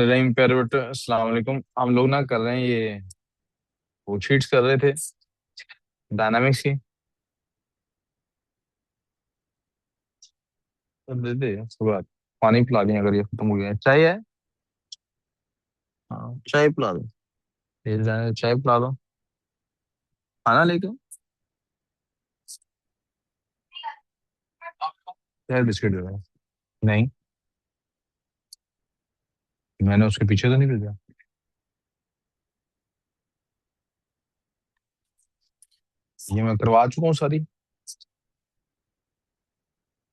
रहीम पेरविट अस्सलाम वालेकुम। हम लोग ना कर रहे हैं ये शीट्स कर रहे थे डायनामिक्स की। तो दे दे सुबह पानी पिला दें अगर ये खत्म हो गया। चाय है? हाँ चाय पिला दो। चाय पिला दो। खाना लेके चाय बिस्किट दे दो। नहीं, मैंने उसके पीछे तो नहीं भेजा। ये मैं करवा चुका हूँ सारी।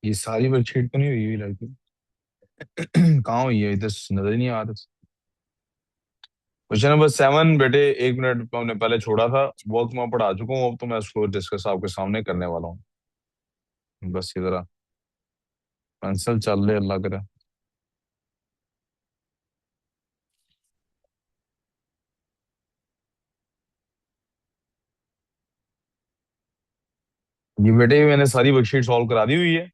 ये सारी वर्कशीट तो नहीं हुई हुई लड़की। कहाँ हुई है? इधर नजर ही नहीं आ रहा। क्वेश्चन नंबर 7 बेटे, 1 मिनट हमने पहले छोड़ा था। वर्क मैं पढ़ा चुका हूँ, अब तो मैं उसको डिस्कस आपके सामने करने वाला हूँ। बस ये जरा पेंसिल चल रहे अल्लाह करे। ये बेटे मैंने सारी वर्कशीट सॉल्व करा दी हुई है।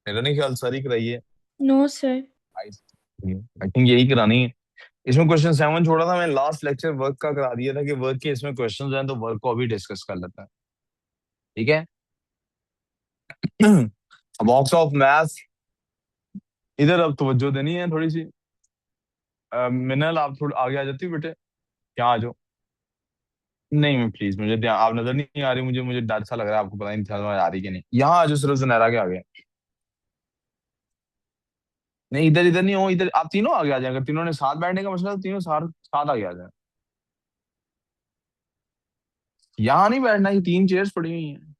मेरा नहीं ख्याल सारी कराई है। No sir. आई थिंक यही करानी है। इसमें क्वेश्चन 7 छोड़ा था, मैंने लास्ट लेक्चर वर्क का करा दिया था कि वर्क के इसमें क्वेश्चंस हैं तो वर्क को अभी डिस्कस कर लेते हैं। ठीक है। Box of maths. इधर अब तवज्जो देनी है थोड़ी सी। मिनल आप थोड़ा आगे आ जाती हो बेटे। यहाँ आ जाओ। नहीं मैं प्लीज, मुझे आप नजर नहीं आ रही। मुझे मुझे डर सा लग रहा है, आपको पता नहीं समझ आ रही कि नहीं। यहाँ आ जाओ, सिर्फ सुनहरा के आगे। नहीं इधर इधर नहीं हो, इधर आप तीनों आगे आ जाए। अगर तीनों ने साथ बैठने का मसला है तो तीनों साथ साथ आगे आ जाए। यहाँ नहीं बैठना, ये 3 चेयर्स पड़ी हुई हैं।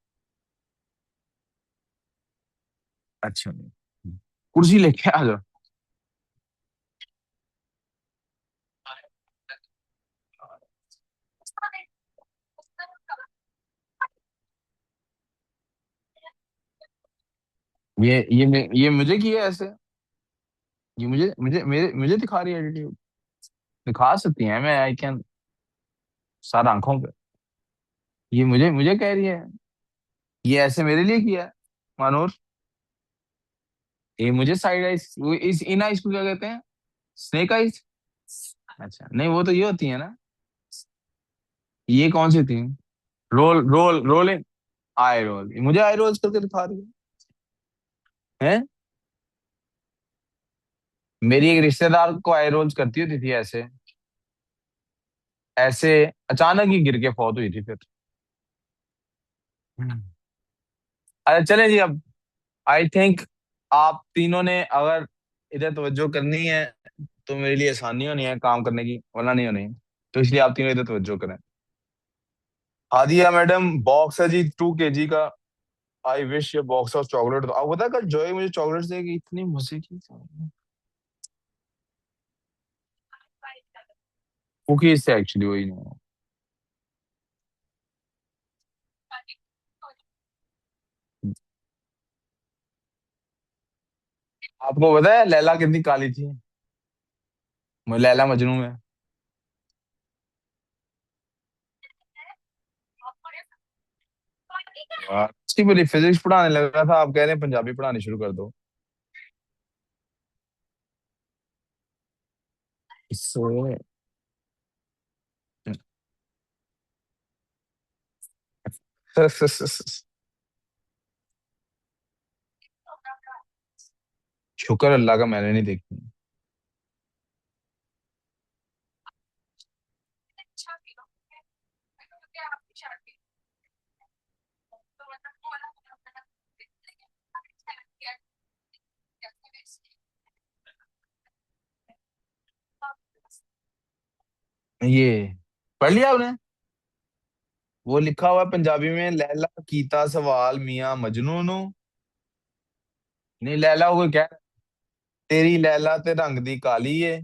अच्छा नहीं, कुर्सी लेके आ जाओ। ये मुझे किया है ऐसे। ये मुझे मुझे मेरे मुझे दिखा रही है एटीट्यूड। दिखा सकती है, मैं आई कैन सर आंखों पे। ये मुझे मुझे कह रही है। ये ऐसे मेरे लिए किया है मानूर। ये मुझे साइड आइज, इस इन आइज को क्या कहते हैं? Snake eyes. अच्छा नहीं, वो तो ये होती है ना। ये कौन सी थी? रोलिंग आई रोल। मुझे आई रोल्स करके दिखा रही है। मेरी एक रिश्तेदार को आई रोल्स करती होती थी ऐसे। ऐसे अचानक ही गिर के फौत हुई थी फिर। अच्छा चलें जी अब। आई थिंक आप तीनों ने अगर इधर तवज्जो करनी है तो मेरे लिए आसानी होनी है काम करने की, वरना नहीं होनी। तो इसलिए आप तीनों इधर तवज्जो करें। हादिया मैडम, बॉक्स है जी 2 kg का। आई विश ये बॉक्स ऑफ चॉकलेट। तो आप पता है कल जॉय मुझे चॉकलेट देगी, इतनी मजे की कुकीज से एक्चुअली, वही नहीं। आपको पता है लैला कितनी काली थी? लैला मजनू में। वाह, अच्छी बोली। फिजिक्स पढ़ाने लगा था, आप कह रहे हैं पंजाबी पढ़ानी शुरू कर दो। इससे शुक्र अल्लाह का मैंने नहीं देखी। ये पढ़ लिया आपने? वो लिखा हुआ है पंजाबी में, लैला कीता सवाल मियां मजनू नु। नहीं लैला को क्या, तेरी लैला ते रंग दी काली है,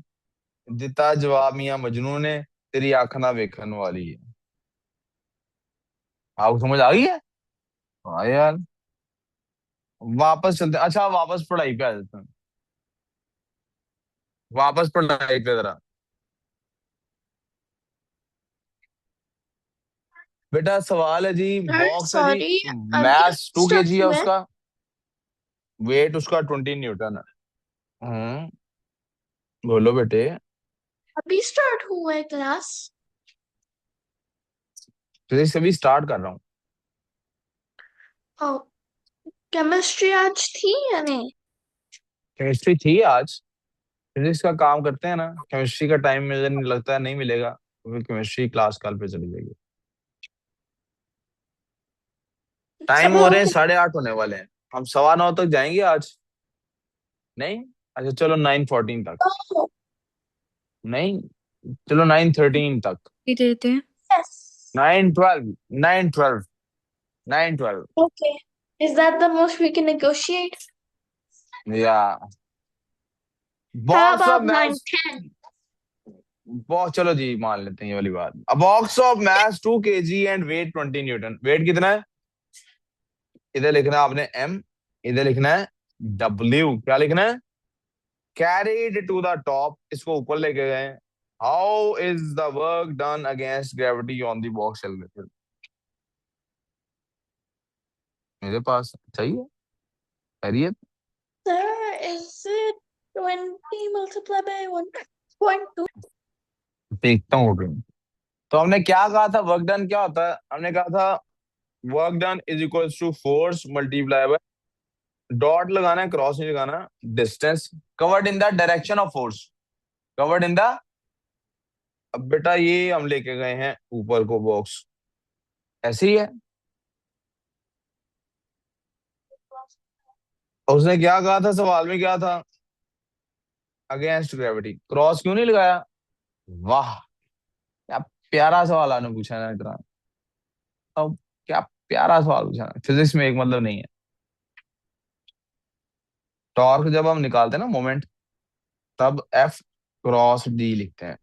दिता जवाब मियां मजनू ने, तेरी आंख ना वेखन वाली है। आपको समझ आ गई है? हाँ यार। वापस चलते हैं। अच्छा वापस पढ़ाई पे आ जाते हैं। वापस पढ़ाई पे जरा। बेटा सवाल है जी, सर बॉक्स है जी। सॉरी, अभी मैथ्स टू के स्टक जी है हुआ है। उसका। वेट उसका 20 न्यूटन है। बोलो बेटे। अभी स्टार्ट हुआ है क्लास। फिजिक्स अभी स्टार्ट कर रहा हूँ। ओ, केमिस्ट्री आज थी या नहीं? केमिस्ट्री थी आज। फिजिक्स का काम करते हैं ना, केमिस्ट्री का टाइम मुझे नहीं लगता है नहीं मिलेगा, तो फिर केमिस्ट्री क्लास कल पे चली जाएगी। टाइम सब हो रहे लोगों हैं को 8:30 होने वाले हैं। हम 9:15 तक जाएंगे आज। नहीं। अच्छा चलो 9:14 तक। तो नहीं। चलो 9:13 तक। ही देते हैं। Yes. 9:12। 9:12। 9:12। Okay, is that the most we can negotiate? या how box of about maths. 9:10? बहुत चलो जी मान लेते हैं ये वाली बात। A box of mass 2 kg and weight 20 newton. Weight कितना है? इधर लिखना है आपने m। इधर लिखना है w। क्या लिखना है? कैरीड टू द टॉप, इसको ऊपर लेके गए। How is the work done against gravity on the box elevator? मेरे पास चाहिए खैरियत। Sir, is it 20 multiplied by 1.2? देखता हूँ कहीं। तो हमने क्या कहा था, वर्क डन क्या होता है? हमने कहा था work done is equals to force multiply by, dot लगाना है, क्रॉस नहीं लगाना, distance covered in the direction of force, covered in the. अब बेटा ये हम लेके गए हैं ऊपर को बॉक्स, ऐसे ही है। और उसने क्या कहा था सवाल में, क्या था? Against gravity. क्रॉस क्यों नहीं लगाया? वाह, क्या प्यारा सवाल आपने पूछा ना इतना। अब क्या प्यारा सवाल पूछा। फिजिक्स में एक मतलब नहीं है। टॉर्क जब हम निकालते हैं ना मोमेंट, तब एफ क्रॉस डी लिखते हैं।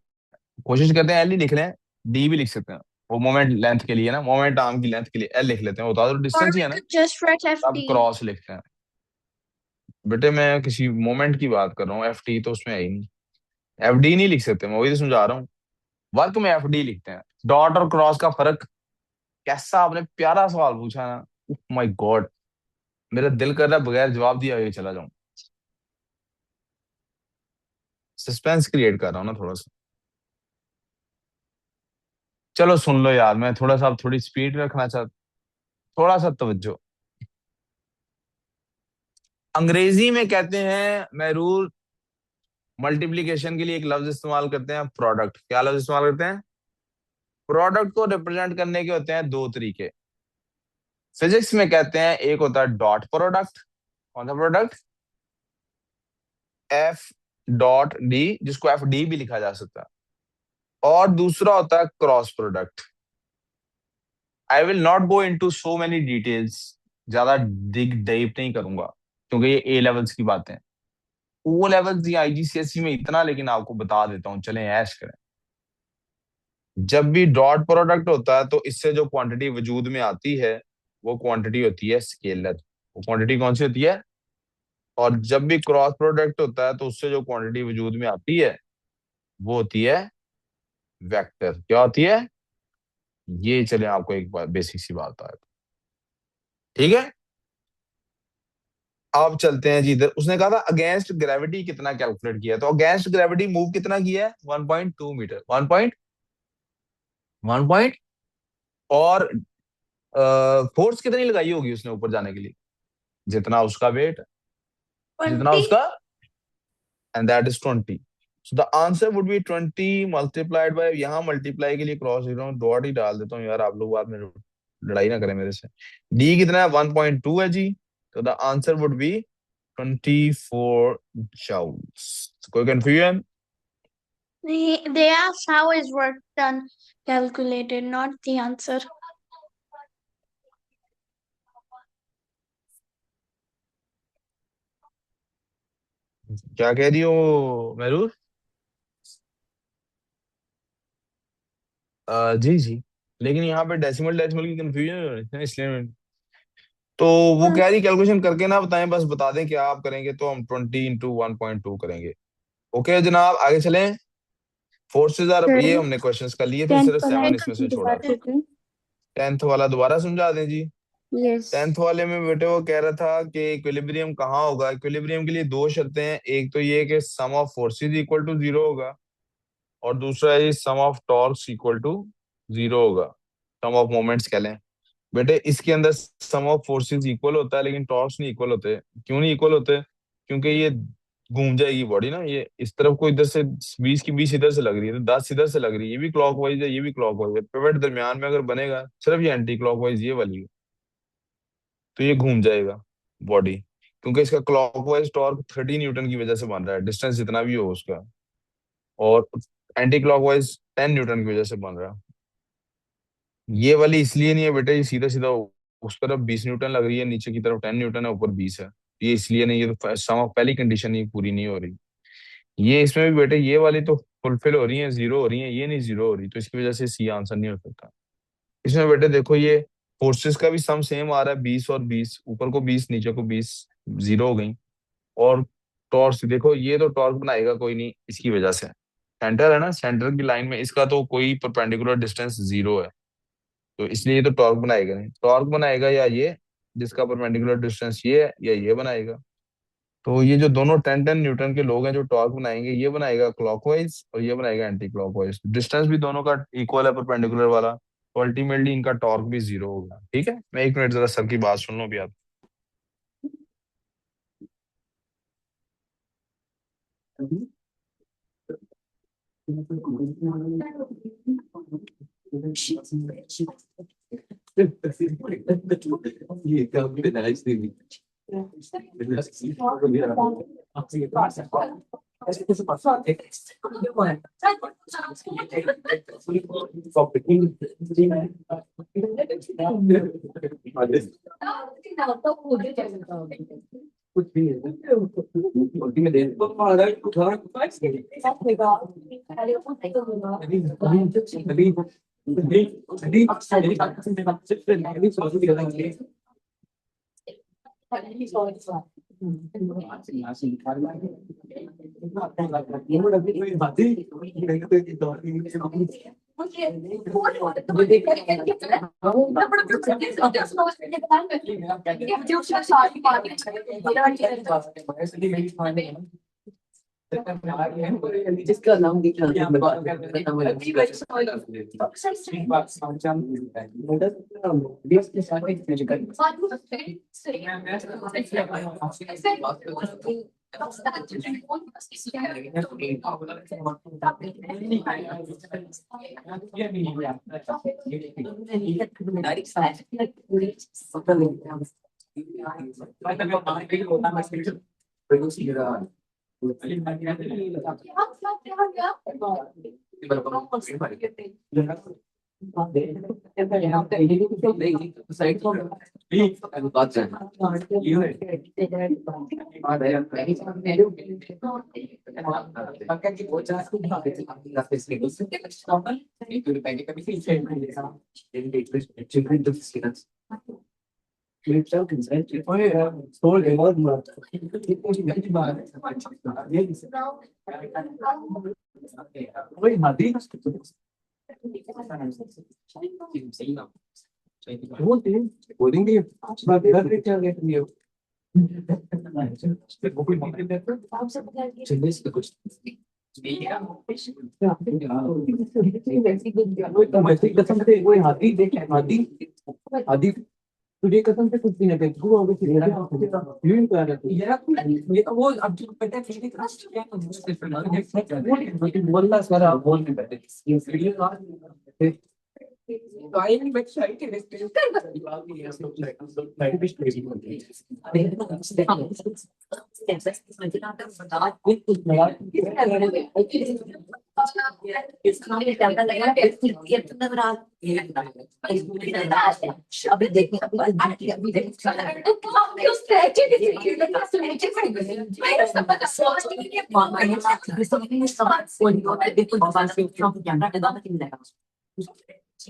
कोशिश करते हैं एल ही लिख लें, डी भी लिख सकते हैं। वो मोमेंट लेंथ के लिए ना, मोमेंट आर्म की लेंथ के लिए एल लिख लेते हैं, होता तो Or डिस्टेंस ही we है ना। could just write तब FD. क्रॉस लिखते हैं। बेटे मैं किसी मोमेंट की बात कर रहा हूँ, एफ टी तो उसमें है ही नहीं। एफ डी नहीं लिख सकते, मैं वही तो समझा रहा हूँ। वर्क में एफ डी लिखते हैं। डॉट और क्रॉस का फर्क। कैसा आपने प्यारा सवाल पूछा ना, माय गॉड। मेरा दिल कर रहा है बगैर जवाब दिया हुए चला जाऊं। सस्पेंस क्रिएट कर रहा हूँ ना थोड़ा सा। चलो सुन लो यार, मैं थोड़ा सा अब थोड़ी स्पीड रखना चाहता, थोड़ा सा तवज्जो। अंग्रेजी में कहते हैं मैरूर, मल्टीप्लिकेशन के लिए एक लफ्ज इस्तेमाल करते हैं, प्रोडक्ट। क्या लफ्ज इस्तेमाल करते हैं? प्रोडक्ट को रिप्रेजेंट करने के होते हैं दो तरीके। फिजिक्स में कहते हैं एक होता है डॉट प्रोडक्ट। कौन सा प्रोडक्ट? एफ डॉट डी, जिसको एफ डी भी लिखा जा सकता है। और दूसरा होता है cross product. I will not go into so many details, ज्यादा डिग डीप नहीं करूंगा, क्योंकि ये ए लेवल्स की बातें हैं। ओ लेवल्स या आईजीसीएसई में इतना, लेकिन आपको बता देता हूँ, चलें ऐश करें। जब भी डॉट प्रोडक्ट होता है तो इससे जो क्वांटिटी वजूद में आती है, वो क्वांटिटी होती है स्केलर। वो क्वांटिटी कौन सी होती है? और जब भी क्रॉस प्रोडक्ट होता है तो उससे जो क्वांटिटी वजूद में आती है, वो होती है वेक्टर। क्या होती है? ये चले आपको एक बार बेसिक सी बात है। ठीक है। अब चलते हैं जी इधर। उसने कहा था अगेंस्ट ग्रेविटी कितना कैलकुलेट किया, तो अगेंस्ट ग्रेविटी मूव कितना किया है? 1.2 मीटर। 1 पॉइंट। और फोर्स कितनी लगाई होगी उसने ऊपर जाने के लिए? जितना उसका वेट, जितना 20? उसका, and that is 20। So the answer would be 20 multiplied by, यहाँ मल्टीप्लाई के लिए क्रॉस लिख रहा हूँ, डॉट ही डाल देता हूँ यार, आप लोग बाद में लड़ाई ना करें मेरे से। डी कितना है? 1.2 है जी। तो the answer would be 24 joules। कोई confusion? They asked how is work done calculated, not the answer. क्या कह रही हो महरूर? जी जी। लेकिन यहाँ पे डेसिमल डेसिमल की कंफ्यूजन है, इसलिए तो वो कह रही कैलकुलेशन करके ना बताएं, बस बता दें क्या आप करेंगे, तो हम 20 × 1.2 करेंगे। ओके जनाब आगे चलें। फोर्सेज आर, ये हमने क्वेश्चंस कर लिए, फिर टेंथ सिर्फ वाला 7 एक इसमें से छोड़ा। दिखाते थे। 10th वाला दोबारा समझा दें जी। Yes. 10th वाले में बेटे वो कह रहा था कि इक्विलिब्रियम कहाँ होगा। इक्विलिब्रियम के लिए दो शर्तें हैं, एक तो ये कि sum of forces equal to zero होगा, और दूसरा है sum of torques equal to zero होगा, सम ऑफ मोमेंट्स कह लें। बेटे इसके अंदर सम ऑफ फोर्सेस इक्वल होता है लेकिन टॉर्क्स नहीं इक्वल होते। क्यों नहीं इक्वल होते? क्योंकि ये घूम जाएगी बॉडी ना, ये इस तरफ को इधर से 20 की 20 इधर से लग रही है, तो 10 इधर से लग रही है, ये भी क्लॉकवाइज है ये भी क्लॉकवाइज है, पिवट दरमियान में अगर बनेगा सिर्फ ये एंटी क्लॉकवाइज ये वाली है, तो ये घूम जाएगा बॉडी, क्योंकि इसका क्लॉकवाइज टॉर्क 30 न्यूटन की वजह से बन रहा है, डिस्टेंस जितना भी हो उसका, और एंटी क्लॉकवाइज 10 न्यूटन की वजह से बन रहा है। ये वाली इसलिए नहीं है बेटा, ये सीधा सीधा उस तरफ 20 न्यूटन लग रही है, नीचे की तरफ 10 न्यूटन है, ऊपर 20 है, ये इसलिए नहीं, ये तो सम ऑफ पहली कंडीशन ही पूरी नहीं हो रही। ये इसमें भी बेटे ये वाली तो फुलफिल हो रही है, जीरो हो रही है, ये नहीं जीरो हो रही, तो इसकी वजह से सी आंसर नहीं हो सकता। इसमें बेटे देखो ये फोर्सेस का भी सम सेम आ रहा है, 20 और 20, ऊपर को 20 नीचे को 20, जीरो हो गई। और टॉर्क देखो, ये तो टॉर्क बनाएगा कोई नहीं इसकी वजह से, सेंटर है ना, सेंटर की लाइन में इसका तो कोई परपेंडिकुलर डिस्टेंस जीरो है, तो इसलिए ये तो टॉर्क बनाएगा नहीं। टॉर्क बनाएगा या ये जिसका परपेंडिकुलर डिस्टेंस ये है, या ये बनाएगा। तो ये जो दोनों 10-10 न्यूटन के लोग हैं जो टॉर्क बनाएंगे, ये बनाएगा क्लॉकवाइज और ये बनाएगा एंटी क्लॉकवाइज, डिस्टेंस भी दोनों का इक्वल है परपेंडिकुलर वाला, तो अल्टीमेटली इनका टॉर्क भी जीरो होगा। ठीक है, मैं एक मिनट जरा सर की बात सुन लो अभी आप।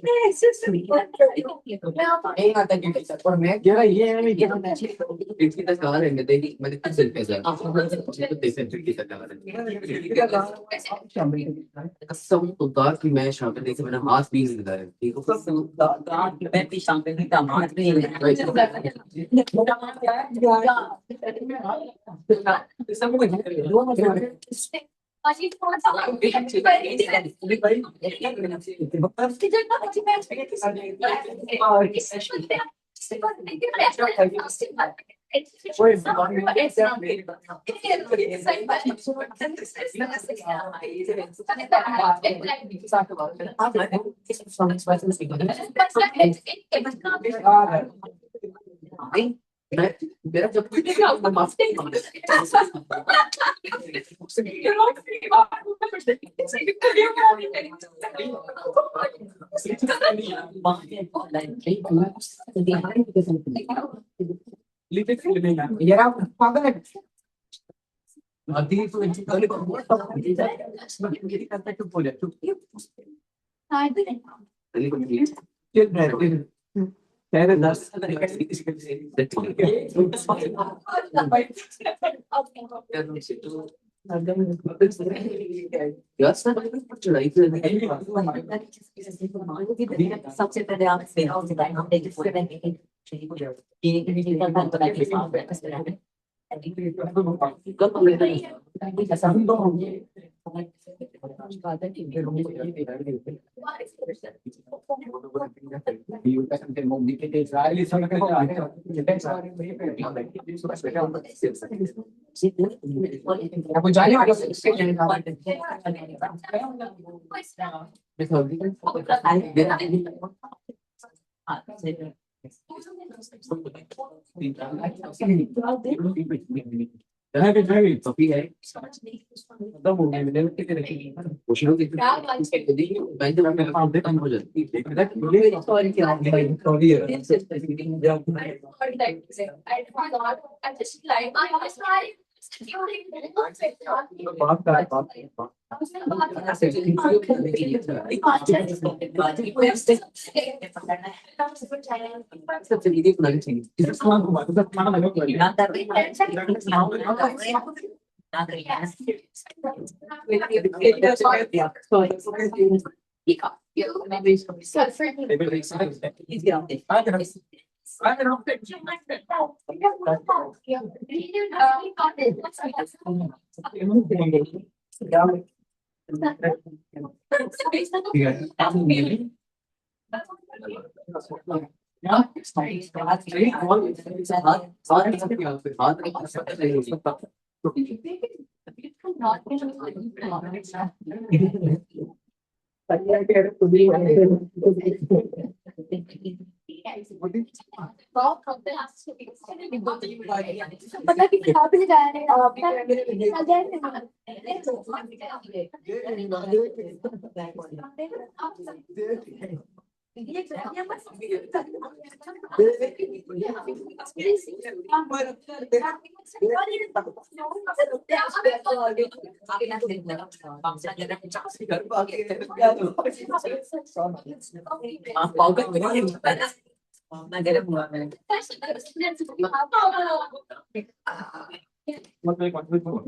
नहीं आता क्योंकि सर और मैं कह रहा ये है कि हम इसकी तक कहा रहेंगे देखी मैंने कुछ दिन पहले तो देख सकते हैं कसम खुदा की मैं शामिल नहीं से मैंने हाथ भी नहीं लगाया ठीक है मैं भी शामिल नहीं था हाथ भी नहीं लगाया मैं मेरा जब मैं माफ यार पागल है अभी तो पहले मेरी करता चुप हो जा चुप चल मैं तेरे 10 सबसे पहले आप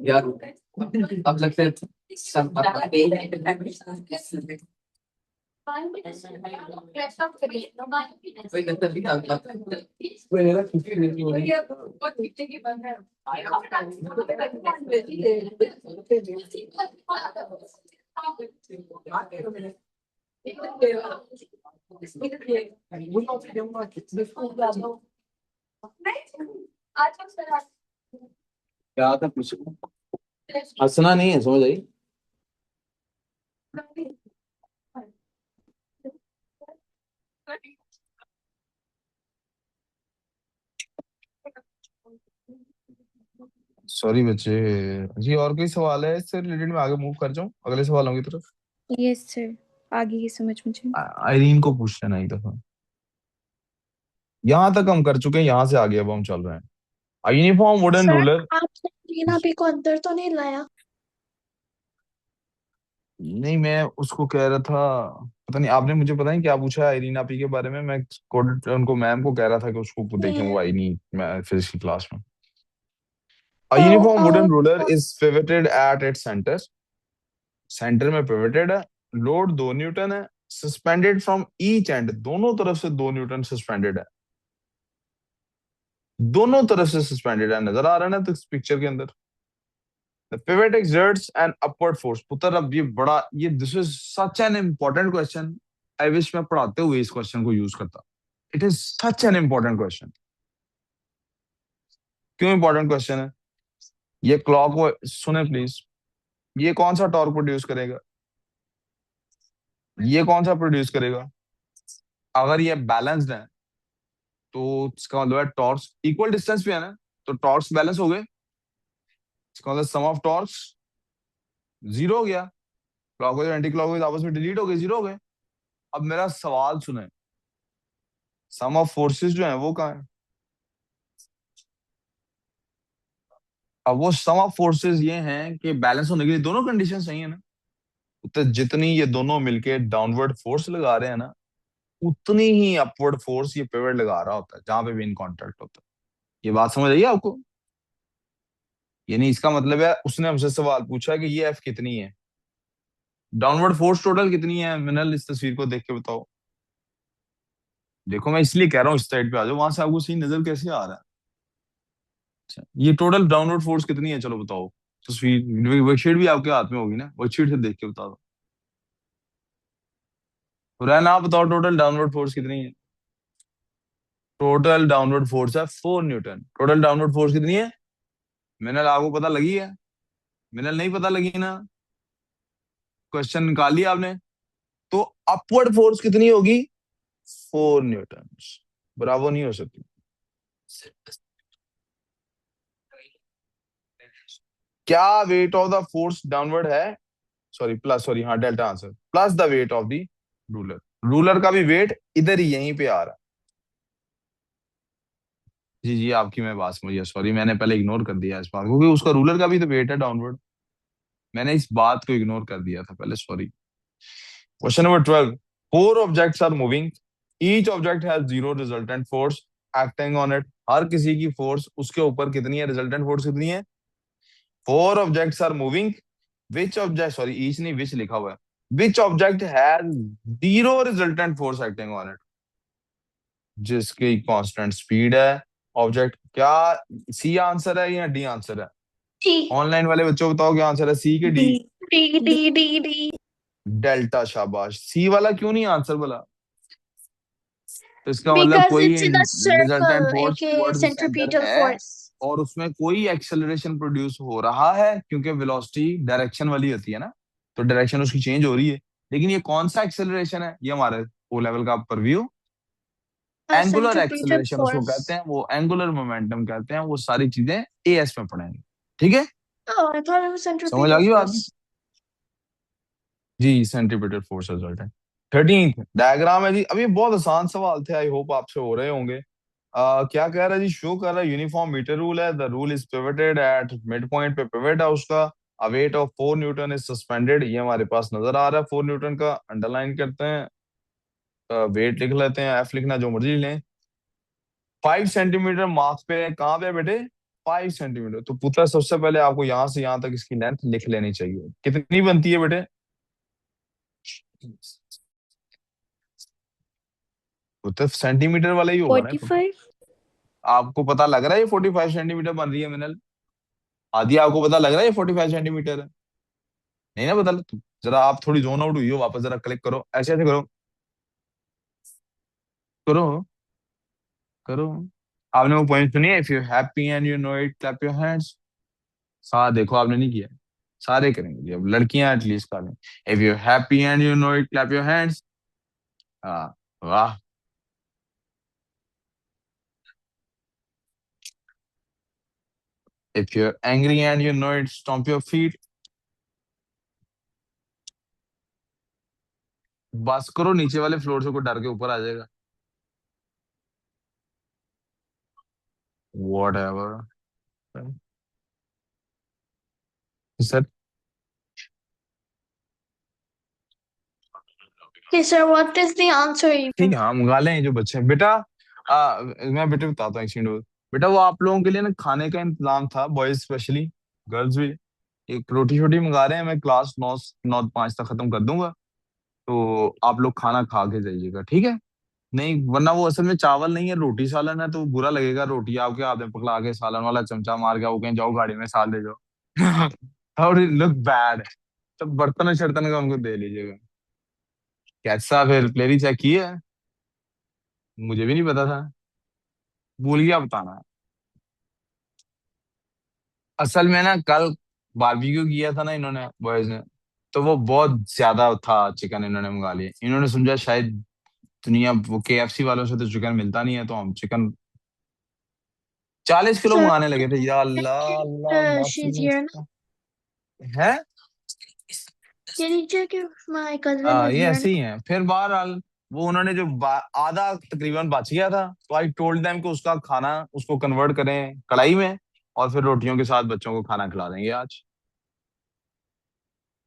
यार अब लगता है सब कोई लगता भी मेरा खुशी नहीं हो रही क्या था कुछ हंसना नहीं है समझ आई सॉरी बच्चे। जी और कोई सवाल है इससे रिलेटेड? मैं आगे मूव कर जाऊं अगले सवालों की तरफ। यस सर, आगे की समझ मुझे। आइरीन को पूछ लेना एक दफा। यहाँ तक हम कर चुके हैं, यहाँ से आगे अब हम चल रहे हैं। A uniform wooden sir ruler। आपने रीना भी को अंदर तो नहीं लाया? नहीं मैं उसको कह रहा था पता नहीं आपने मुझे पता नहीं क्या पूछा है इरीना पी के बारे में। मैं उनको मैम को कह रहा था कि उसको देखें, वो Yeah. आई नहीं मैं फिजिक्स की क्लास में। A Oh, uniform wooden ruler is pivoted at its center. Centre में पिवटेड है। लोड 2 न्यूटन है। सस्पेंडेड फ्रॉम ईच एंड, दोनों तरफ से 2 न्यूटन सस्पेंडेड है। दोनों तरफ से सस्पेंडेड है, नजर आ रहा है ना तो इस पिक्चर के अंदर। The pivot exerts an upward force। पुत्र अब ये बड़ा, ये this is such an important question. I wish मैं पढ़ाते हुए इस क्वेश्चन को यूज करता। It is such an important question. क्यों इंपॉर्टेंट क्वेश्चन है? ये क्लॉक सुने प्लीज। ये कौन सा टॉर्क प्रोड्यूस करेगा? ये कौन सा प्रोड्यूस करेगा? अगर ये बैलेंस्ड है तो इसका मतलब है टॉर्क्स इक्वल डिस्टेंस पे है ना, तो टॉर्क्स बैलेंस हो गए। इसका मतलब सम ऑफ टॉर्क्स जीरो हो गया। क्लॉकवाइज एंटी क्लॉकवाइज आपस में डिलीट हो गए, जीरो हो गए। अब मेरा सवाल सुने, सम ऑफ फोर्सेस जो है वो कहाँ है? अब वो सम ऑफ फोर्सेस ये हैं कि बैलेंस होने के लिए दोनों कंडीशन सही है ना, तो जितनी ये दोनों मिलके डाउनवर्ड फोर्स लगा रहे हैं ना, उतनी ही अपवर्ड फोर्स ये पिवट लगा रहा होता है जहां पे भी इन कांटेक्ट होता है। ये बात समझ आई आपको? यानी इसका मतलब है उसने हमसे सवाल पूछा कि ये एफ कितनी है, डाउनवर्ड फोर्स टोटल कितनी है। मिनल इस तस्वीर को देख के बताओ। देखो मैं इसलिए कह रहा हूँ इस साइड पे आ जाओ, वहां से आपको सही नजर कैसे आ रहा है? अच्छा, ये टोटल डाउनवर्ड फोर्स कितनी है, चलो बताओ। तस्वीर वर्कशीट भी आपके हाथ में होगी ना, वर्कशीट से देख के बता दो। हुरैन आप बताओ टोटल डाउनवर्ड फोर्स कितनी है? टोटल डाउनवर्ड फोर्स है 4 न्यूटन। टोटल डाउनवर्ड फोर्स कितनी है? मिनल आपको पता लगी है? मिनल नहीं पता लगी ना? क्वेश्चन निकाल लिया आपने। तो अपवर्ड फोर्स कितनी होगी? 4 न्यूटन। बराबर नहीं हो सकती। क्या weight of the force downward है? सॉरी प्लस, सॉरी हाँ delta answer, plus the weight of the ruler. Ruler का भी वेट इधर ही यहीं पे आ रहा है। जी जी आपकी मैं बात समझिए, सॉरी मैंने पहले इग्नोर कर दिया इस बात को, क्योंकि उसका रूलर का भी तो वेट है डाउनवर्ड। मैंने इस बात को इग्नोर कर दिया था पहले, sorry. Question number 12। Four objects are moving, each object has zero resultant force acting on it. हर किसी की फोर्स उसके ऊपर कितनी है, रिजल्टेंट फोर्स कितनी है? Four objects are moving, which object, sorry each नहीं विच लिखा हुआ है, which object has zero resultant force acting on it. जिसकी कांस्टेंट स्पीड है। ऑब्जेक्ट क्या, सी आंसर है या डी आंसर है? D. ऑनलाइन वाले बच्चों बताओ क्या आंसर है, सी के D? D. D, D, D, D. Delta, शाबाश। सी वाला क्यों नहीं आंसर बोला? तो इसका मतलब Because कोई it's in a resultant circle, force aka towards the centre centripetal है, force. और उसमें कोई एक्सेलरेशन प्रोड्यूस हो रहा है क्योंकि वेलोसिटी डायरेक्शन वाली होती है ना, तो डायरेक्शन उसकी चेंज हो रही है। लेकिन ये कौन सा एक्सेलरेशन है, ये हमारे ओ लेवल का purview. A angular centripetal acceleration उसको कहते force. हैं, वो एंगुलर मोमेंटम कहते हैं, वो सारी चीजें एएस में पढ़ेंगे। ठीक है, Oh, I thought it was समझ आ centripetal गई बात? force. G centimetre force result है। 13th डायग्राम है जी। अब ये बहुत आसान सवाल थे, आई होप आपसे हो रहे होंगे। क्या कह रहा है जी, शो कर रहा है यूनिफॉर्म मीटर रूल है, the rule is pivoted at mid point पे पिवट है उसका। A weight of 4 newton is suspended, ये हमारे पास नजर आ रहा है 4 न्यूटन का, अंडरलाइन करते हैं। वेट लिख लेते हैं, एफ लिखना जो मर्जी लें। 5 सेंटीमीटर मार्क्स पे है, कहाँ पे बेटे? 5 सेंटीमीटर। तो पुत्र सबसे पहले आपको यहाँ से यहाँ तक इसकी लेंथ लिख लेनी चाहिए, कितनी बनती है बेटे? पुत्र सेंटीमीटर वाला ही होगा ना पुत्र। 45. आपको पता लग रहा है ये 45 सेंटीमीटर बन रही है मिनल? आदि आपको पता लग रहा है ये 45 सेंटीमीटर है? नहीं ना पता जरा आप थोड़ी जोन आउट हुई हो, वापस जरा क्लिक करो, ऐसे ऐसे करो, करो करो। आपने वो पॉइंट सुनी है, if you happy and you know it clap your hands. सा देखो आपने नहीं किया, सारे करेंगे जी, अब लड़कियां एटलीस्ट कर लें। If you happy and you know it clap your hands. हाँ, वाह। If you angry and you know it stomp your feet. बस करो, नीचे वाले फ्लोर से कोई डर के ऊपर आ जाएगा। What ever sir. Okay, sir, what is the answer ठीक even? है, हाँ मंगा लें जो बच्चे हैं बेटा। मैं बेटे बताता हूँ एक सेकंड। बेटा वो आप लोगों के लिए ना खाने का इंतजाम था, बॉयज स्पेशली, गर्ल्स भी। एक रोटी छोटी मंगा रहे हैं, मैं क्लास 9:05 तक खत्म कर दूंगा। तो आप लोग खाना खा के जाइएगा, ठीक है? नहीं वरना वो असल में चावल नहीं है, रोटी सालन है, तो बुरा लगेगा। रोटी आपके हाथ में पकड़ा के सालन वाला चमचा मार के वो कहीं जाओ गाड़ी में साल दे जाओ। How look bad. तो बर्तन शर्तन का उनको दे लीजिएगा। कैसा फिर प्लेरी चेक किया है? मुझे भी नहीं पता था, भूल गया बताना। असल में ना कल बारबेक्यू किया था ना इन्होंने बॉयज ने, तो वो बहुत ज्यादा था चिकन इन्होंने मंगा लिया। इन्होंने समझा शायद दुनिया वो केएफसी वालों से तो चिकन मिलता नहीं है, तो हम चिकन 40 किलो Sir, मंगाने लगे थे। या अल्लाह अल्लाह she's here. माफ है। Can you check if my cousin is ये here? ऐसे ही है। फिर बहरहाल वो उन्होंने जो आधा तकरीबन बच गया था, तो आई टोल्ड देम कि उसका खाना उसको कन्वर्ट करें कढ़ाई में, और फिर रोटियों के साथ बच्चों को खाना खिला देंगे आज।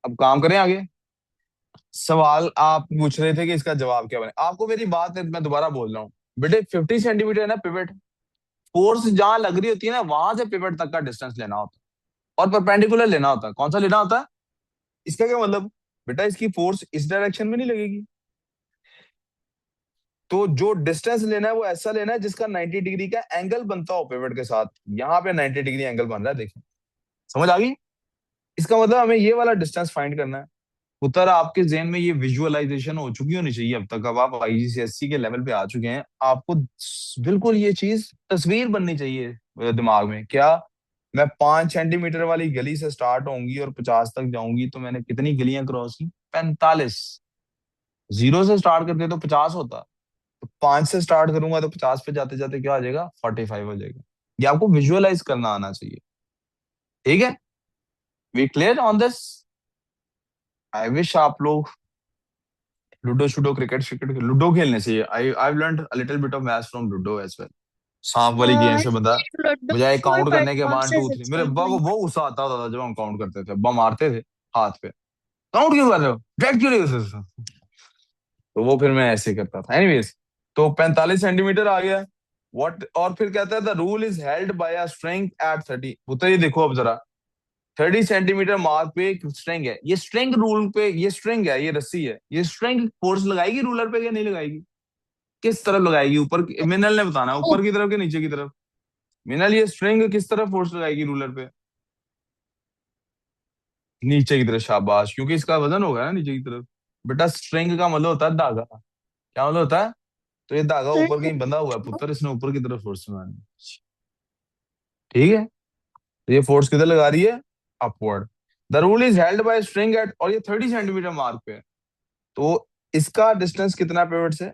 अब काम करें आगे। सवाल आप पूछ रहे थे कि इसका जवाब क्या बने। आपको मेरी बात है, मैं दोबारा बोल रहा हूँ बेटे, 50 सेंटीमीटर है ना पिवट, फोर्स जहां लग रही होती है ना वहां से पिवट तक का डिस्टेंस लेना होता है, और परपेंडिकुलर लेना होता है। कौन सा लेना होता है? इसका क्या मतलब बेटा, इसकी फोर्स इस डायरेक्शन में नहीं लगेगी। तो जो डिस्टेंस लेना है वो ऐसा लेना है जिसका 90 डिग्री का एंगल बनता हो पिवट के साथ। यहाँ पे 90 डिग्री एंगल बन रहा है, देखें। समझ आ गई? इसका मतलब हमें ये वाला डिस्टेंस फाइंड करना है। उत्तर आपके जहन में ये विजुअलाइजेशन हो चुकी होनी चाहिए अब तक। अब आप आईजीसीएससी के लेवल पे आ चुके हैं, आपको बिल्कुल ये चीज तस्वीर बननी चाहिए दिमाग में। क्या मैं 5 सेंटीमीटर वाली गली से स्टार्ट होंगी और 50 तक जाऊंगी, तो मैंने कितनी गलियां क्रॉस की? 45। जीरो से स्टार्ट करते तो 50 होता, तो 5 से स्टार्ट करूंगा तो 50 पे जाते जाते क्या आ जाएगा? 45 हो जाएगा। ये आपको विजुअलाइज करना आना चाहिए, ठीक है? We clear on this? I wish आप लोग लूडो शूडो क्रिकेट श्रिकेट लूडो खेलने चाहिए। I learn little bit of maths from ludo as well. सांप वाली गेम I से बंदा played Ludo बजाय before, काउंट but करने के mom 1 says 2 3, it's मेरे अब्बा को conflict. बहुत गुस्सा आता था जब हम काउंट करते थे। अब्बा मारते थे हाथ पे, काउंट क्यों कर रहे हो, ड्रैग क्यों नहीं कर रहे हो? तो वो फिर मैं ऐसे करता था। एनीवेज, तो 45 सेंटीमीटर आ गया। व्हाट, और फिर कहता है the rule is held by a string at 30। पुत्र ये देखो अब जरा, 30 सेंटीमीटर मार्क पे एक स्ट्रिंग है। ये स्ट्रिंग रूल पे, ये स्ट्रिंग है, ये रस्सी है, ये स्ट्रिंग फोर्स लगाएगी रूलर पे या नहीं लगाएगी? किस तरफ लगाएगी? ऊपर मिनल ने बताना है, Oh, ऊपर की तरफ कि नीचे की तरफ? मिनल, ये स्ट्रिंग किस तरफ फोर्स लगाएगी रूलर पे? नीचे की तरफ, शाबाश, क्योंकि इसका वजन होगा ना नीचे की तरफ। बेटा स्ट्रिंग का मतलब होता है धागा। क्या मतलब होता है? तो ये धागा sir, ऊपर कहीं बंधा हुआ है पुत्र, इसने ऊपर की तरफ फोर्स लगानी है। ठीक है, तो ये फोर्स किधर लगा रही है? Upward. The rule is held by string at, और ये 30 सेंटीमीटर मार्क पे है। तो इसका डिस्टेंस कितना पिवट से?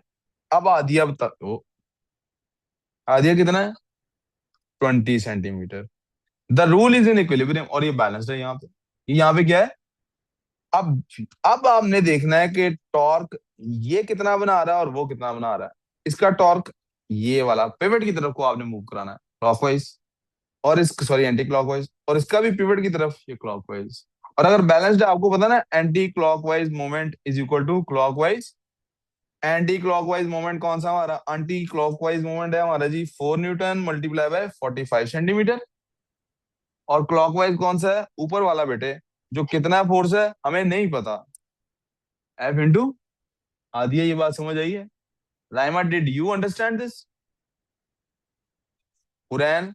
अब आदिया बता ओ, आदिया कितना है? 20 centimetre. The rule is in equilibrium, और ये बैलेंस्ड है यहाँ पे। यहाँ पे क्या है? अब अब आपने देखना है कि टॉर्क ये कितना बना रहा है और वो कितना बना रहा है। इसका टॉर्क ये वाला पिवट की तरफ को आपने मूव कराना है क्लॉकवाइज, और इस सॉरी एंटी क्लॉकवाइज, और इसका भी पिवट की तरफ ये क्लॉकवाइज। और अगर बैलेंस्ड है, आपको पता ना anti clockwise moment is equal to clockwise. Anti clockwise moment कौन सा हमारा? एंटी क्लॉकवाइज मोमेंट है हमारा जी 4 न्यूटन मल्टीप्लाई बाय 45 सेंटीमीटर। और क्लॉकवाइज कौन सा है? ऊपर वाला बेटे, जो कितना फोर्स है हमें नहीं पता। एफ इंटू आदिया, ये बात समझ आई है? Raima, did you understand this? Curran,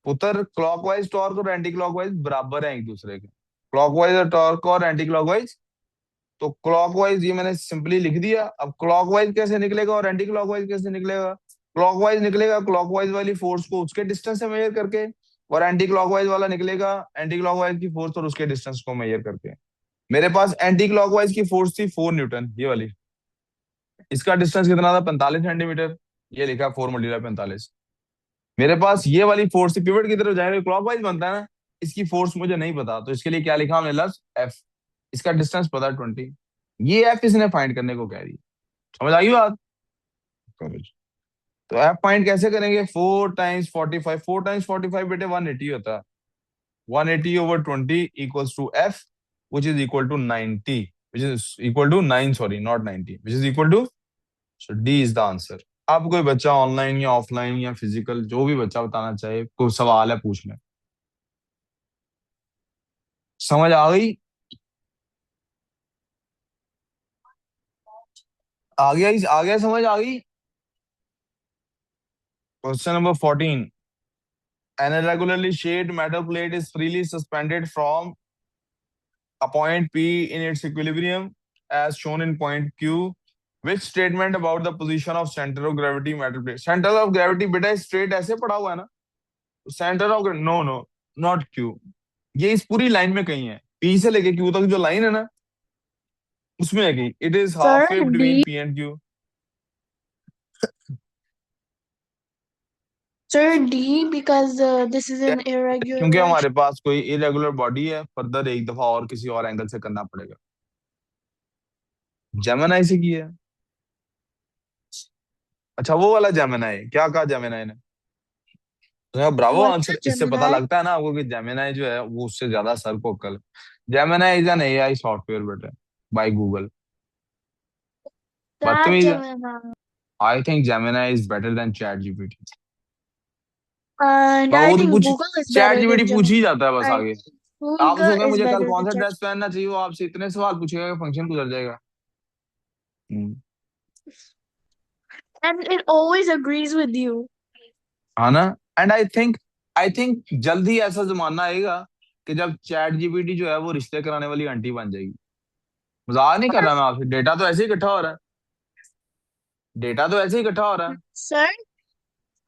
पुत्र क्लॉकवाइज टॉर्क और एंटी क्लॉकवाइज बराबर है एक दूसरे के। क्लॉकवाइज टॉर्क और एंटी क्लॉकवाइज, तो क्लॉकवाइज ये मैंने सिंपली लिख दिया। अब क्लॉकवाइज कैसे निकलेगा और एंटी क्लॉकवाइज कैसे निकलेगा? क्लॉकवाइज निकलेगा क्लॉकवाइज वाली फोर्स को उसके डिस्टेंस से मेजर करके, और एंटी क्लॉकवाइज वाला निकलेगा एंटी क्लॉकवाइज की फोर्स और उसके डिस्टेंस को मेजर करके। मेरे पास एंटी क्लॉकवाइज की फोर्स थी 4 न्यूटन, ये वाली। इसका डिस्टेंस कितना था? 45 सेंटीमीटर। ये लिखा 4 × 45। मेरे पास ये वाली फोर्स थी पिवट की तरफ जाएगा, क्लॉकवाइज बनता है ना। इसकी फोर्स मुझे नहीं पता, तो इसके लिए क्या लिखा हमने? लफ्ज एफ। इसका डिस्टेंस पता है 20। ये एफ इसने फाइंड करने को कह रही है। समझ आई बात? तो एफ फाइंड कैसे करेंगे? 4 × 45, 4 × 45 बेटे 180 होता है। 180/20 equals to F, which is equal to 90। which is equal to 9, sorry, not 90, which is equal to, so D is the answer. अब कोई बच्चा ऑनलाइन या ऑफलाइन या फिजिकल, जो भी बच्चा बताना चाहे, कोई सवाल है पूछ लें। समझ आ गई? आ गया समझ आ गई? Question number 14, an irregularly shaped metal plate is freely suspended from a point P in its equilibrium as shown in point Q. Which statement about the position of center of gravity metal plate? Center of gravity बेटा straight ऐसे पड़ा हुआ है ना, centre of, no no, not Q, ये इस पूरी line में कहीं है, P से लेके Q तक जो लाइन है ना, उसमें है कहीं। It is Sir, half way between D. P and Q। Sir, D, because this is an irregular. क्योंकि हमारे पास कोई इरेगुलर बॉडी है, फर्दर एक दफा और किसी और एंगल से करना पड़ेगा। जेमिनाई से किया है। अच्छा वो वाला जेमिनाई, क्या कहा जेमिनाई ने? तो ब्रावो What's a आंसर, इससे पता Gemini? लगता है ना आपको कि जेमिनाई जो है वो उससे ज्यादा सर को अक्ल। Gemini is an AI software बेटे, बाय गूगल। That बदतमीज है। Gemini. I think Gemini is better than chat GPT. And I वो तो think पूछ, Google is chat better GPT than पूछ Gemini. ही जाता है बस I आगे। think आप Google उसको कहें is मुझे कल better कौन than सा ड्रेस ChatGPT. पहनना चाहिए, वो आपसे इतने सवाल पूछेगा कि फंक्शन गुजर जाएगा। And it always agrees with you. हाँ ना। एंड आई थिंक जल्द ही ऐसा जमाना आएगा कि जब चैट जीपीटी जो है वो रिश्ते कराने वाली आंटी बन जाएगी। मजाक नहीं कर रहा मैं आपसे, डेटा तो ऐसे ही इकट्ठा हो रहा है, डेटा तो ऐसे ही इकट्ठा हो रहा है। Sir,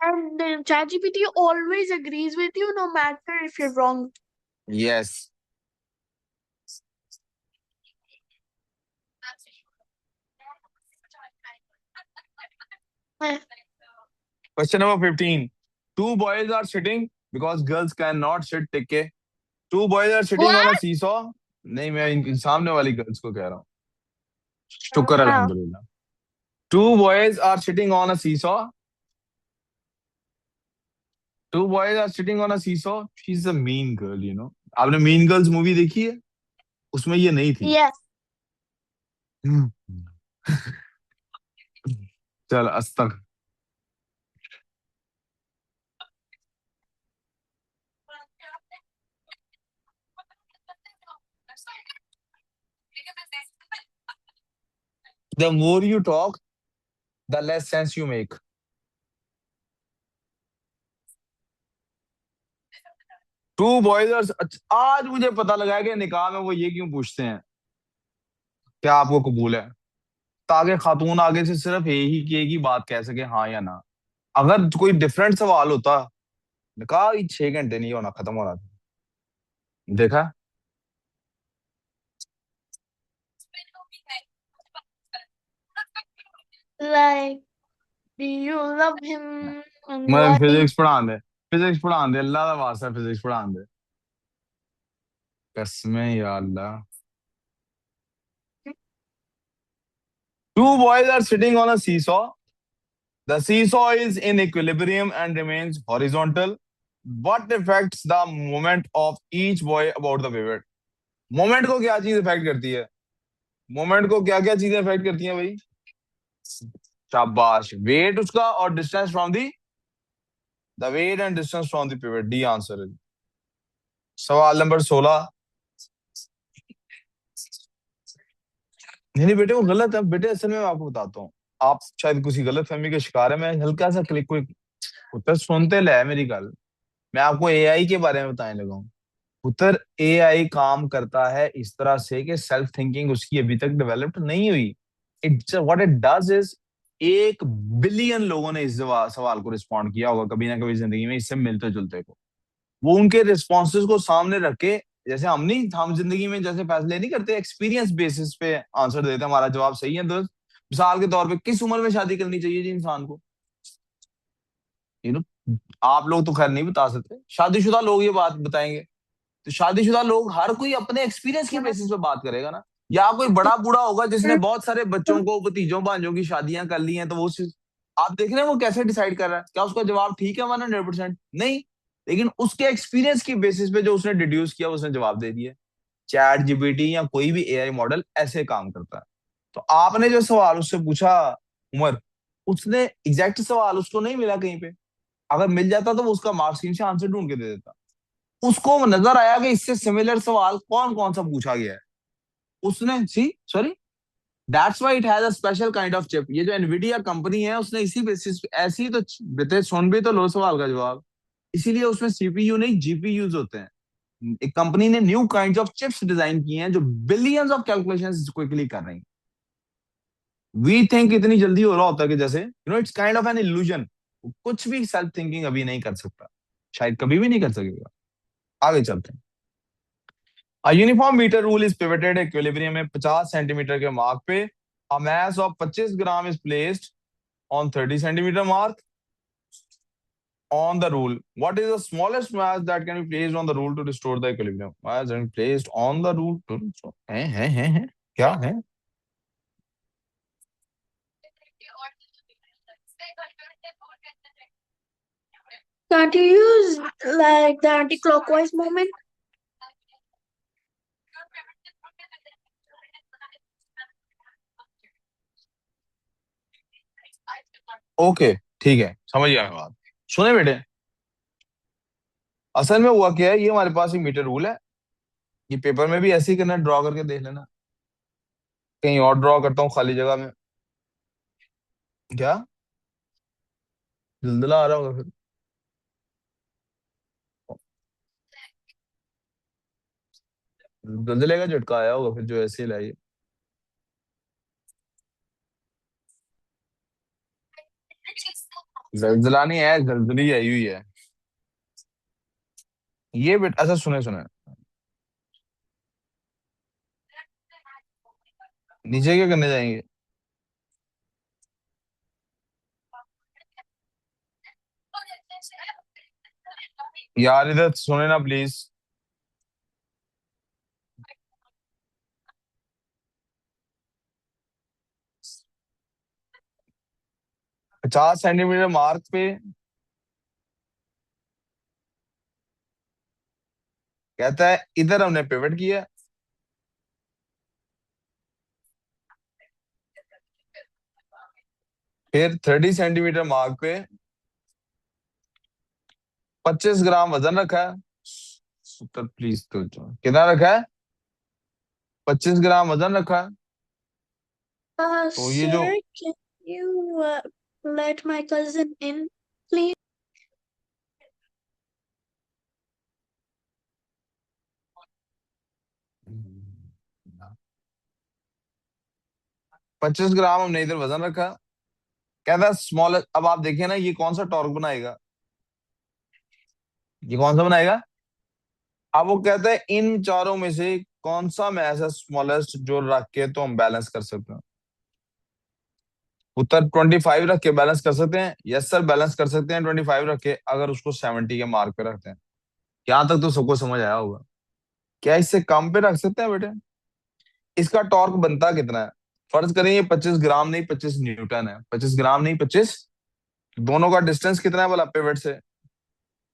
and ChatGPT always agrees with you no matter if you're wrong. Yes. Eh, question number 15, two boys are sitting because girls can not sit टिके। Two boys are sitting on a What? Seesaw. नहीं, मैं सामने वाली girls को कह रहा हूँ। शुक्र How? अल्हम्दुलिल्लाह। Two boys are sitting on a seesaw. Two boys are sitting on a seesaw, she is a mean girl, you know. आपने मीन गर्ल्स मूवी देखी है? उसमें ये नहीं थी। Yes. चल अस्तक। The more you talk, the less sense you make. Two boys are, आज मुझे पता लगा कि निकाह में वो ये क्यों पूछते हैं, क्या आपको कबूल है, ताकि खातून आगे से सिर्फ यही की एक ही बात कह सके, हाँ या ना। अगर कोई डिफरेंट सवाल होता, निकाह 6 घंटे नहीं होना, खत्म होना था। देखा? Like, do you love him and मैं why? फिजिक्स पढ़ा दे, फिजिक्स पढ़ा दे, अल्लाह का वास्ता फिजिक्स पढ़ा दे, कसमें या Allah. Two boys are sitting on a seesaw. The seesaw is in equilibrium and remains horizontal. What affects the movement of each boy about the pivot? Moment को क्या चीज इफेक्ट करती है? मोमेंट को क्या क्या चीजें इफेक्ट करती हैं भाई? शाबाश। वेट उसका और distance from the weight and distance from the pivot. D answer है। सवाल नंबर 16। नहीं बेटे वो गलत है बेटे, असल में मैं आपको बताता हूँ, आप शायद किसी गलत फहमी के शिकार है। मैं हल्का सा क्लिक क्विक उत्तर सुनते ले मेरी गल। मैं आपको एआई के बारे में बताने लगा हूँ। पुत्र, एआई काम करता है इस तरह से कि सेल्फ थिंकिंग उसकी अभी तक डेवलप्ड नहीं हुई। It's what it does is, 1 billion लोगों ने इस सवाल को रिस्पॉन्ड किया होगा कभी ना कभी जिंदगी में इससे मिलते जुलते को। वो उनके रिस्पॉन्सेज को सामने रख के, जैसे हम जिंदगी में जैसे फैसले नहीं करते, एक्सपीरियंस बेसिस पे आंसर देते हैं, हमारा जवाब सही है दोस्त। मिसाल के तौर पे किस उम्र में शादी करनी चाहिए जी इंसान को, यू नो। आप लोग तो खैर नहीं बता सकते, शादीशुदा लोग ये बात बताएंगे। तो शादीशुदा लोग हर कोई अपने एक्सपीरियंस के बेसिस पे बात करेगा ना। या कोई बड़ा बूढ़ा होगा जिसने बहुत सारे बच्चों को, भतीजों भांजों की शादियां कर ली हैं, तो वो आप देख रहे हैं वो कैसे डिसाइड कर रहा है, क्या उसका जवाब ठीक है 100%? नहीं, लेकिन उसके एक्सपीरियंस की बेसिस पे जो उसने डिड्यूस किया उसने जवाब दे दिया। चैट जीपीटी या कोई भी एआई मॉडल ऐसे काम करता है। तो आपने जो सवाल उससे पूछा उमर, उसने एग्जैक्ट सवाल उसको नहीं मिला कहीं पे। अगर मिल जाता तो वो उसका मार्क स्क्रीन से आंसर ढूंढ के दे देता। उसको नजर आया कि इससे सिमिलर सवाल कौन कौन सा पूछा गया है, उसने see sorry that's why it has a special kind of chip. ये जो एनवीडिया कंपनी है उसने इसी बेसिस ऐसी तो बेटे सुन भी तो लो सवाल का जवाब, इसीलिए उसमें सीपीयू नहीं जीपीयूज होते हैं। एक कंपनी ने new kind of chips design किए हैं जो बिलियंस ऑफ कैलकुलेशंस क्विकली कर रही हैं। वी थिंक इतनी जल्दी हो रहा होता है कि जैसे it's kind of an illusion. कुछ भी सेल्फ थिंकिंग अभी नहीं कर सकता, शायद कभी भी नहीं कर सकेगा। आगे चलते हैं। A uniform meter rule is pivoted equilibrium में 50 सेंटीमीटर के मार्क पे a mass of 25 gram is placed on 30 centimeter mark on the rule. What is the smallest mass that can be placed on the rule to restore the equilibrium? Mass and placed on the rule to restore. है क्या है? Can't you use like the anti-clockwise movement? Okay ठीक है, समझ गया मैं बात। सुने बेटे, असल में हुआ क्या है, ये हमारे पास एक मीटर रूल है। ये पेपर में भी ऐसे ही करना, ड्रॉ करके देख लेना। कहीं और ड्रॉ करता हूँ खाली जगह में। क्या दलदला आ रहा होगा फिर? दलदले का झटका आया होगा फिर जो ऐसे ही लाई। जलजला नहीं है, जलजली आई हुई है। ये बेट अच्छा सुने सुने, नीचे क्या करने जाएंगे यार, इधर सुने ना प्लीज। 50 सेंटीमीटर मार्क पे कहता है इधर हमने पिवट किया, फिर 30 सेंटीमीटर मार्क पे 25 ग्राम वजन रखा है। उत्तर प्लीज तो कितना रखा है? 25 ग्राम वजन रखा है। तो ये जो Sir, can you let my cousin in, please? 25 ग्राम हमने इधर वजन रखा। कहता है स्मॉल, अब आप देखिए ना ये कौन सा टॉर्क बनाएगा, ये कौन सा बनाएगा। अब वो कहता है इन चारों में से कौन सा मैच है स्मॉलेस्ट जो रख के तो हम बैलेंस कर सकते हैं। उत्तर 25 रख के बैलेंस कर सकते हैं। यस सर, बैलेंस कर सकते हैं 25 रख के, अगर उसको 70 के मार्क पे रखते हैं। यहाँ तक तो सबको समझ आया होगा। क्या इससे कम पे रख सकते हैं बेटे? इसका टॉर्क बनता कितना है? फर्ज करें ये 25 ग्राम नहीं 25 न्यूटन है, 25 ग्राम नहीं 25। दोनों का डिस्टेंस कितना है बोला पिवट से?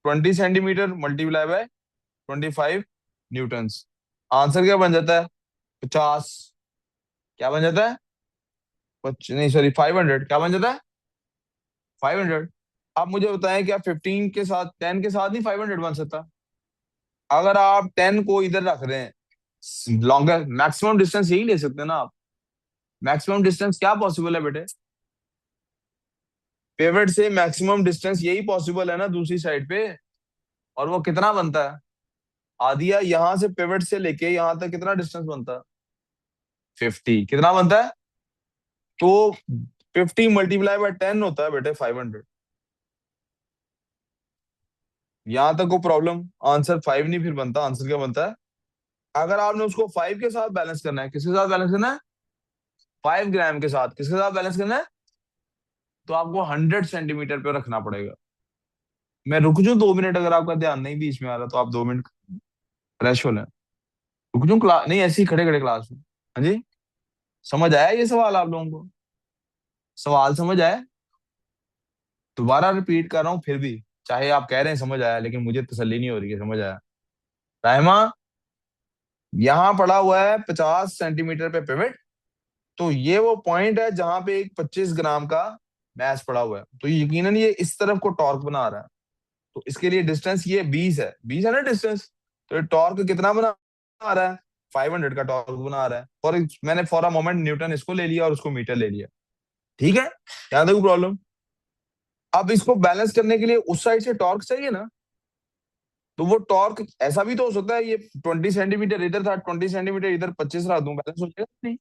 20 centimetre multiply by 25 Newton. Answer क्या बन जाता है? 50। क्या बन जाता है? नहीं सॉरी 500। क्या बन जाता है? 500। आप मुझे बताएं क्या 15 के साथ 10 के साथ नहीं 500 बन सकता? अगर आप 10 को इधर रख रहे हैं, लॉन्गर मैक्सिमम डिस्टेंस यही ले सकते हैं ना आप। मैक्सिमम डिस्टेंस क्या पॉसिबल है बेटे? पेवट से मैक्सिमम डिस्टेंस यही पॉसिबल है ना दूसरी साइड पे। और वो कितना बनता है? आदिया यहां से पेवट से लेके यहां तक कितना डिस्टेंस बनता है? 50। कितना बनता है? तो 50 मल्टीप्लाई बाय 10 होता है बेटे 500। यहां तक को प्रॉब्लम, आंसर 5 नहीं फिर बनता, आंसर क्या बनता है? अगर आपने उसको 5 के साथ बैलेंस करना है, किसके साथ बैलेंस करना है? 5 ग्राम के साथ किसके साथ बैलेंस करना है? तो आपको 100 सेंटीमीटर पे रखना पड़ेगा। मैं रुक जाऊं 2 मिनट, अगर आपका ध्यान नहीं बीच में आ रहा तो आप 2 मिनट फ्रेश हो लें। रुक जाऊं क्लास नहीं, ऐसे ही खड़े खड़े क्लास में। हाँ जी, समझ आया ये सवाल आप लोगों को? सवाल समझ आया? दोबारा रिपीट कर रहा हूँ फिर भी, चाहे आप कह रहे हैं समझ आया, लेकिन मुझे तसल्ली नहीं हो रही है समझ आया। राहिमा, यहां पड़ा हुआ है 50 सेंटीमीटर पे पिवट, तो ये वो पॉइंट है जहां पे एक 25 ग्राम का मैस पड़ा हुआ है, तो यकीनन ये इस तरफ को टॉर्क बना रहा है। तो इसके लिए डिस्टेंस ये 20 है, 20 है ना डिस्टेंस, तो ये टॉर्क कितना बना रहा है, 500 का टॉर्क बना रहा है। और मैंने फॉर अ मोमेंट न्यूटन इसको ले लिया और उसको मीटर ले लिया, ठीक है, यहाँ तक प्रॉब्लम। अब इसको बैलेंस करने के लिए उस साइड से टॉर्क चाहिए ना, तो वो टॉर्क ऐसा भी तो हो सकता है ये 20 सेंटीमीटर इधर था, 20 सेंटीमीटर इधर, 25 रख दूं, बैलेंस हो जाएगा नहीं?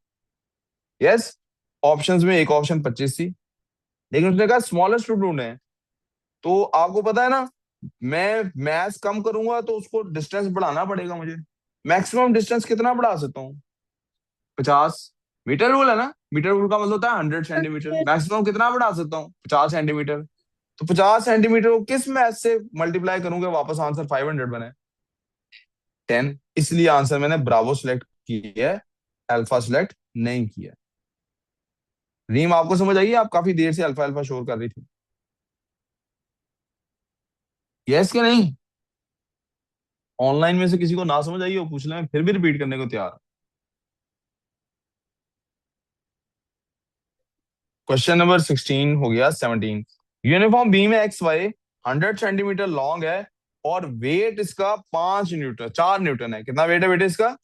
यस, ऑप्शंस में एक ऑप्शन 25 थी, लेकिन उसने कहा स्मॉलेस्ट टू ढूंढे हैं। तो आपको पता है ना, मैं मैथ कम करूंगा तो उसको डिस्टेंस बढ़ाना पड़ेगा मुझे। मैक्सिमम डिस्टेंस कितना बढ़ा सकता हूँ, 50। मीटर रूल है ना, मीटर रूल का मतलब होता है 100 सेंटीमीटर, मैक्सिमम कितना बढ़ा सकता हूँ, 50 सेंटीमीटर। तो 50 सेंटीमीटर को किस मैथ से मल्टीप्लाई करूंगा वापस आंसर 500 बने, 10। इसलिए आंसर मैंने ब्रावो सिलेक्ट किया है, अल्फा सिलेक्ट नहीं किया। रीम आपको समझ आई? आप काफी देर से अल्फा अल्फा शोर कर रही थी, यस कि नहीं? ऑनलाइन में से किसी को ना समझ आई हो पूछ लें, फिर भी रिपीट करने को तैयार। क्वेश्चन नंबर 16 हो गया 17। यूनिफॉर्म बीम है एक्स वाई, 100 सेंटीमीटर लॉन्ग है और वेट इसका 5 न्यूटन, 4 न्यूटन है। कितना वेट है बेटे इसका?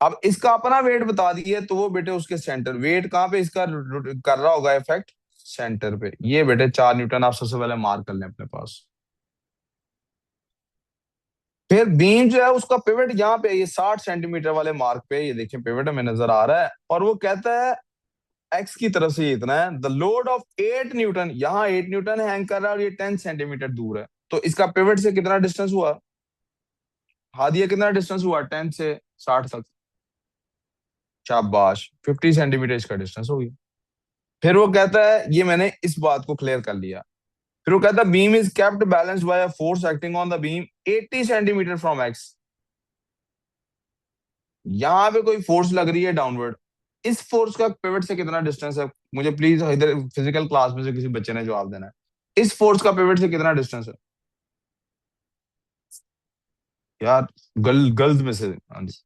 अब इसका अपना वेट बता दिए तो वो बेटे उसके सेंटर, वेट कहाँ पे इसका कर रहा होगा इफेक्ट, सेंटर पे। ये बेटे 4 न्यूटन आप सबसे पहले मार्क कर लें अपने पास। फिर बीम जो है उसका पिवट यहाँ पे, ये 60 सेंटीमीटर वाले मार्क पे, ये देखिए पिवट हमें नजर आ रहा है, और वो कहता है एक्स की तरफ से ये इतना है। द लोड ऑफ 8 न्यूटन, यहाँ 8 न्यूटन हैंग कर रहा है और ये 10 सेंटीमीटर दूर है, तो इसका पिवट से कितना डिस्टेंस हुआ, हाँ दिया, कितना डिस्टेंस हुआ 10 से 60 तक, शाबाश, 50 सेंटीमीटर इसका डिस्टेंस हो गया। फिर वो कहता है, ये मैंने इस बात को क्लियर कर लिया। फिर वो कहता है beam is kept balance bye a force acting on the beam 80 centimetre from x. यहाँ पे कोई फोर्स लग रही है डाउनवर्ड, इस फोर्स का पिवट से कितना डिस्टेंस है, मुझे प्लीज इधर फिजिकल क्लास में से किसी बच्चे ने जवाब देना है। इस फोर्स का पिवट से कितना डिस्टेंस है यार, गर्ल्स में से, हाँ जी।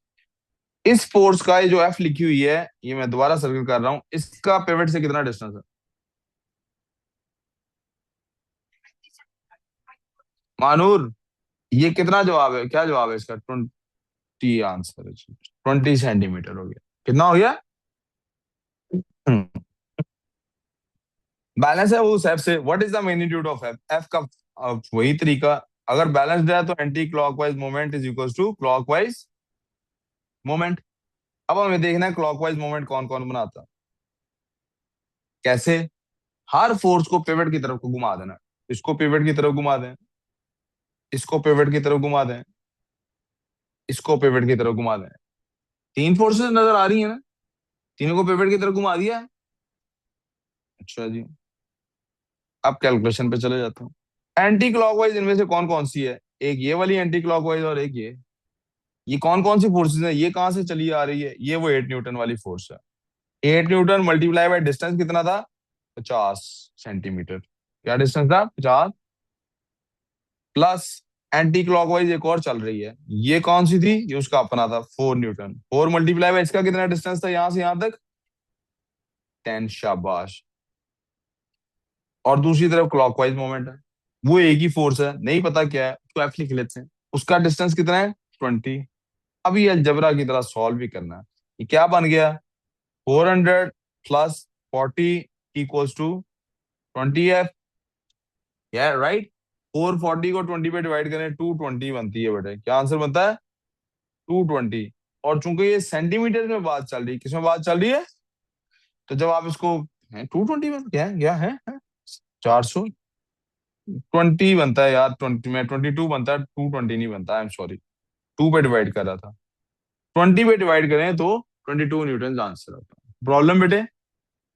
इस फोर्स का, ये जो एफ लिखी हुई है, ये मैं दोबारा सर्कल कर रहा हूं, इसका पिवट से कितना डिस्टेंस है मानूर? ये कितना जवाब है, क्या जवाब है इसका? 20 आंसर है, 20 सेंटीमीटर हो गया। कितना हो गया? बैलेंस है वो उस एफ से। What is the magnitude of F? F का वही तरीका, अगर बैलेंस्ड है तो anti clockwise moment is equal to clockwise moment. अब हमें देखना है क्लॉकवाइज मोमेंट कौन कौन बनाता है, कैसे? हर फोर्स को पिवट की तरफ को घुमा देना, इसको पिवट की तरफ घुमा दें, इसको पिवट की तरफ घुमा दें, इसको पिवट की तरफ घुमा दें। तीन फोर्सेस नजर आ रही है ना, तीनों को पिवट की तरफ घुमा दिया है। अच्छा जी, अब कैलकुलेशन पे चले जाते हैं। एंटी क्लॉकवाइज इनमें से कौन कौन सी है? एक ये वाली एंटी क्लॉकवाइज और एक ये कौन कौन सी फोर्सेस है, ये कहां से चली आ रही है? ये वो 8 न्यूटन वाली फोर्स है। 8 न्यूटन मल्टीप्लाई बाय डिस्टेंस कितना था, 50 सेंटीमीटर। क्या डिस्टेंस था, 50, प्लस एंटी क्लॉकवाइज एक और चल रही है, ये कौन सी थी, ये उसका अपना था 4 न्यूटन। 4 मल्टीप्लाई बाय इसका कितना डिस्टेंस था यहां से यहां तक, 10, शाबाश। और दूसरी तरफ क्लॉकवाइज मोमेंट है, वो एक ही फोर्स है, नहीं पता क्या है, तो एफ लिख लेते हैं, उसका डिस्टेंस कितना है, 20। अब ये अलजबरा की तरह सॉल्व भी करना है। ये क्या बन गया, 400 प्लस 40 इक्वल्स टू 20 एफ, या राइट। 440 को 20 पे डिवाइड करें 220 बनती है बेटे, क्या आंसर बनता है, 220। और चूंकि ये सेंटीमीटर में बात चल रही है, किसमें बात चल रही है, तो जब आप इसको 220 में क्या है 420 बनता है यार, 20 में 22 बनता है, 220 नहीं बनता, आई एम सॉरी, 2 पे डिवाइड कर रहा था। 20 पे डिवाइड करें तो 22 न्यूटन आंसर आता है। प्रॉब्लम बेटे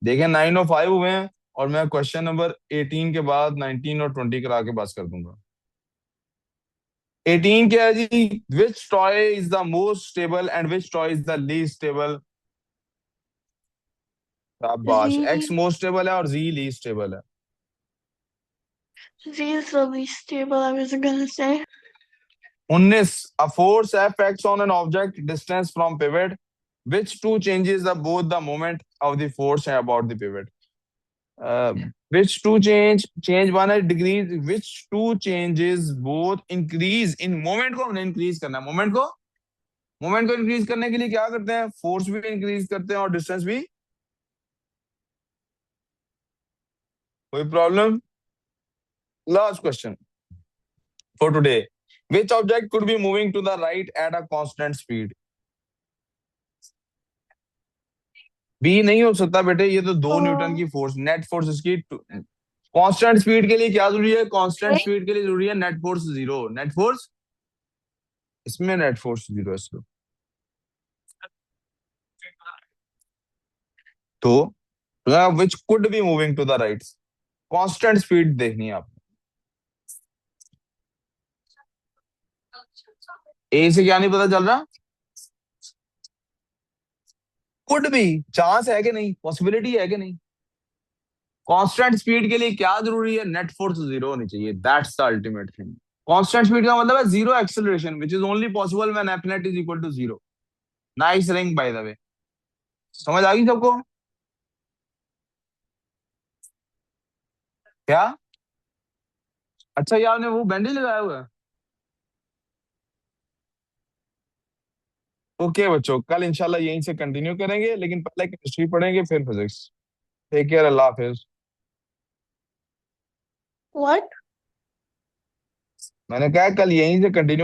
देखें 9 और 5 हुए हैं, और मैं क्वेश्चन नंबर 18 के बाद 19 और 20 करा के बस कर दूंगा। 18 क्या है जी, which toy is the most stable and which toy is the least stable? शाबाश, Z. एक्स मोस्ट स्टेबल है और जी लीस्ट स्टेबल है। Z is the least stable, I was gonna say. 19, a force F acts on an object distance from pivot. Which two changes both the moment of the force and about the pivot? Which two change one है degrees. Which two changes both increase in moment को हमने increase करना है. Moment को increase करने के लिए क्या करते हैं? फोर्स भी इंक्रीज करते हैं और डिस्टेंस भी. कोई problem? Last question for today. Which object could be moving to the right at a constant speed? B नहीं हो सकता बेटे, ये तो 2 न्यूटन की फोर्स, नेट फोर्स इसकी. कांस्टेंट स्पीड के लिए क्या जरूरी है? कांस्टेंट स्पीड के लिए जरूरी है नेट फोर्स 0. नेट फोर्स इसमें नेट फोर्स 0 है इसको. तो which could be moving to the right. Constant speed देखनी है आप. ए से क्या नहीं पता चल रहा? कुड भी चांस है कि नहीं, पॉसिबिलिटी है कि नहीं. कांस्टेंट स्पीड के लिए क्या जरूरी है? नेट फोर्स 0 होनी चाहिए. That's the ultimate thing. Constant speed का मतलब है 0 acceleration which is only possible when F net is equal to 0. Nice ring by the way. समझ आ गई सबको? क्या? अच्छा, ये आपने वो बैंडेज लगाया हुआ है. ओके बच्चों, कल इंशाल्लाह यहीं से कंटिन्यू करेंगे, लेकिन पहले केमिस्ट्री पढ़ेंगे फिर फिजिक्स. Take care. अल्लाह हाफिज. What? मैंने कहा कल यहीं से कंटिन्यू